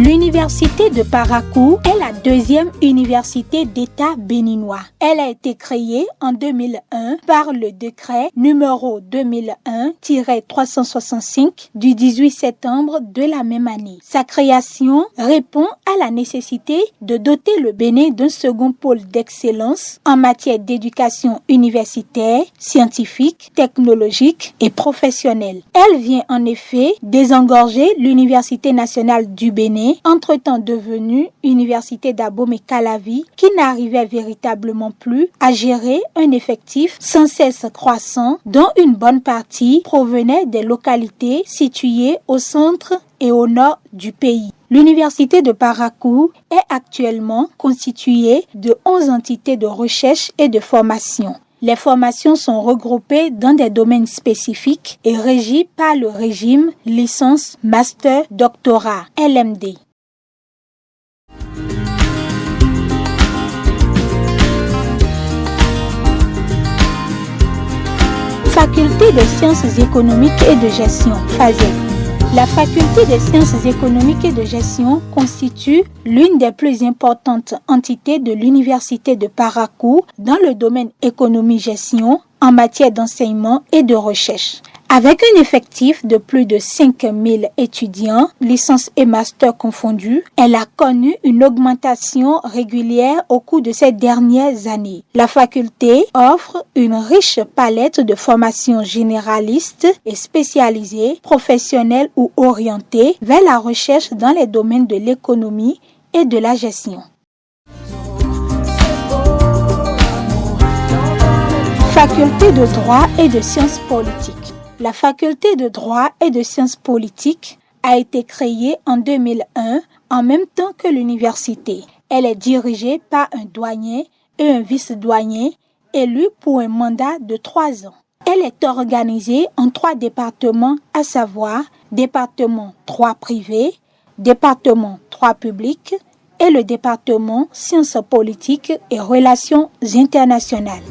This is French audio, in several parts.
L'université de Parakou est la deuxième université d'État béninois. Elle a été créée en 2001 par le décret numéro 2001-365 du 18 septembre de la même année. Sa création répond à la nécessité de doter le Bénin d'un second pôle d'excellence en matière d'éducation universitaire, scientifique, technologique et professionnelle. Elle vient en effet désengorger l'Université nationale du Bénin, entre-temps devenue Université d'Abomey-Calavi, qui n'arrivait véritablement plus à gérer un effectif sans cesse croissant, dont une bonne partie provenait des localités situées au centre et au nord du pays. L'Université de Parakou est actuellement constituée de 11 entités de recherche et de formation. Les formations sont regroupées dans des domaines spécifiques et régies par le régime licence, master, doctorat, LMD. Faculté de sciences économiques et de gestion, FASEG. La faculté des sciences économiques et de gestion constitue l'une des plus importantes entités de l'université de Parakou dans le domaine économie-gestion en matière d'enseignement et de recherche. Avec un effectif de plus de 5000 étudiants, licences et masters confondus, elle a connu une augmentation régulière au cours de ces dernières années. La faculté offre une riche palette de formations généralistes et spécialisées, professionnelles ou orientées vers la recherche dans les domaines de l'économie et de la gestion. Faculté de droit et de sciences politiques. La faculté de droit et de sciences politiques a été créée en 2001 en même temps que l'université. Elle est dirigée par un doyen et un vice-doyen élus pour un mandat de 3 ans. Elle est organisée en 3 départements, à savoir département droit privé, département droit public et le département sciences politiques et relations internationales.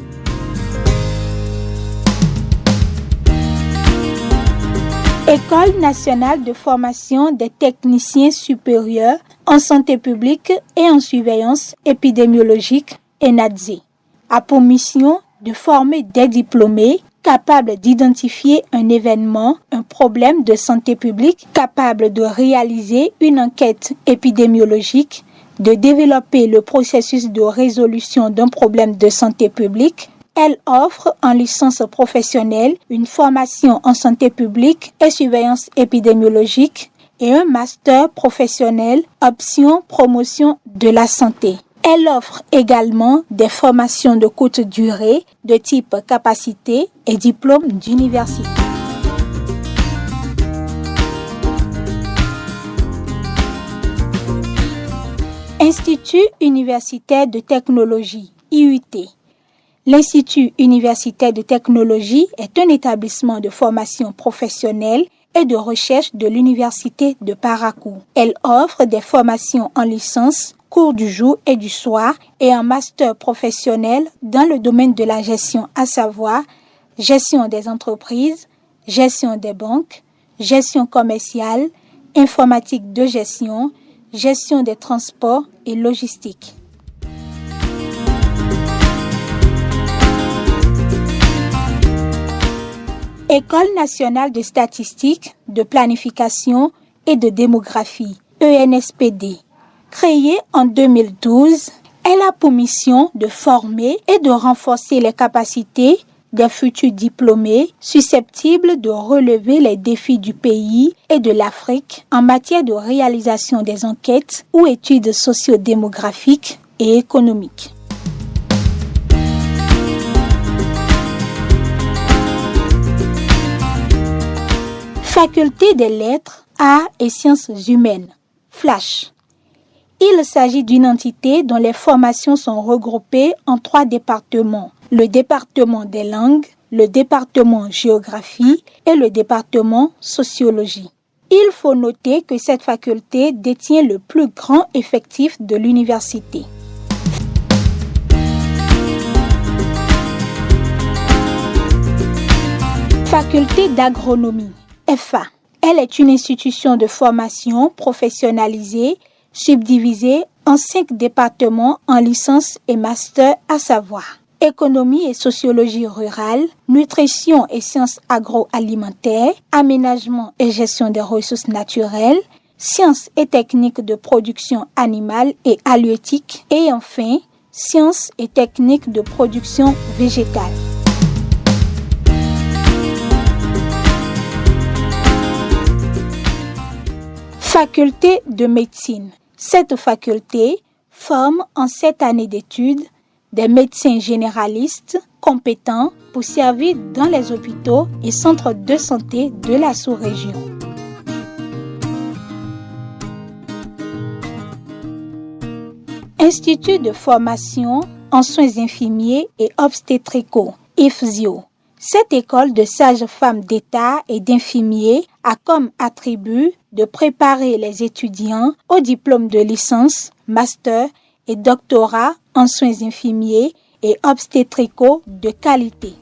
École nationale de formation des techniciens supérieurs en santé publique et en surveillance épidémiologique, ENADSE, a pour mission de former des diplômés capables d'identifier un événement, un problème de santé publique, capables de réaliser une enquête épidémiologique, de développer le processus de résolution d'un problème de santé publique. Elle offre en licence professionnelle une formation en santé publique et surveillance épidémiologique et un master professionnel option promotion de la santé. Elle offre également des formations de courte durée de type capacité et diplôme d'université. Institut universitaire de technologie, IUT. L'Institut universitaire de technologie est un établissement de formation professionnelle et de recherche de l'Université de Parakou. Elle offre des formations en licence, cours du jour et du soir et en master professionnel dans le domaine de la gestion, à savoir gestion des entreprises, gestion des banques, gestion commerciale, informatique de gestion, gestion des transports et logistique. École nationale de statistique, de planification et de démographie, ENSPD. Créée en 2012, elle a pour mission de former et de renforcer les capacités des futurs diplômés susceptibles de relever les défis du pays et de l'Afrique en matière de réalisation des enquêtes ou études socio-démographiques et économiques. Faculté des lettres, arts et sciences humaines, FLASH. Il s'agit d'une entité dont les formations sont regroupées en 3 départements. Le département des langues, le département géographie et le département sociologie. Il faut noter que cette faculté détient le plus grand effectif de l'université. Faculté d'agronomie, FA. Elle est une institution de formation professionnalisée, subdivisée en 5 départements en licence et master, à savoir économie et sociologie rurale, nutrition et sciences agroalimentaires, aménagement et gestion des ressources naturelles, sciences et techniques de production animale et halieutique, et enfin, sciences et techniques de production végétale. Faculté de médecine. Cette faculté forme en 7 années d'études des médecins généralistes compétents pour servir dans les hôpitaux et centres de santé de la sous-région. Institut de formation en soins infirmiers et obstétricaux, IFSIO. Cette école de sages-femmes d'État et d'infirmiers a comme attribut de préparer les étudiants au diplôme de licence, master et doctorat en soins infirmiers et obstétricaux de qualité.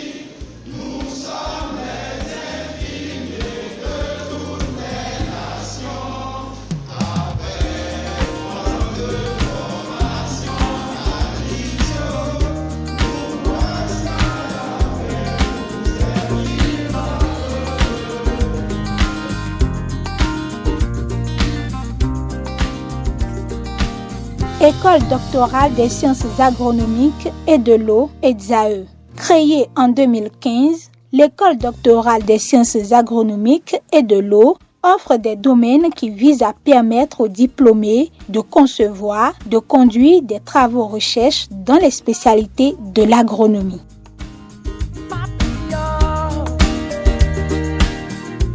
École doctorale des sciences agronomiques et de l'eau, EDSAE. Créée en 2015, l'École doctorale des sciences agronomiques et de l'eau offre des domaines qui visent à permettre aux diplômés de concevoir, de conduire des travaux de recherche dans les spécialités de l'agronomie.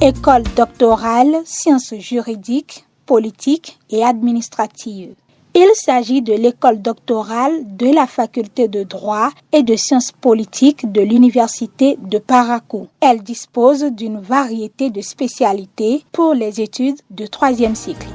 École doctorale, sciences juridiques, politiques et administratives. Il s'agit de l'école doctorale de la faculté de droit et de sciences politiques de l'université de Parakou. Elle dispose d'une variété de spécialités pour les études de 3e cycle.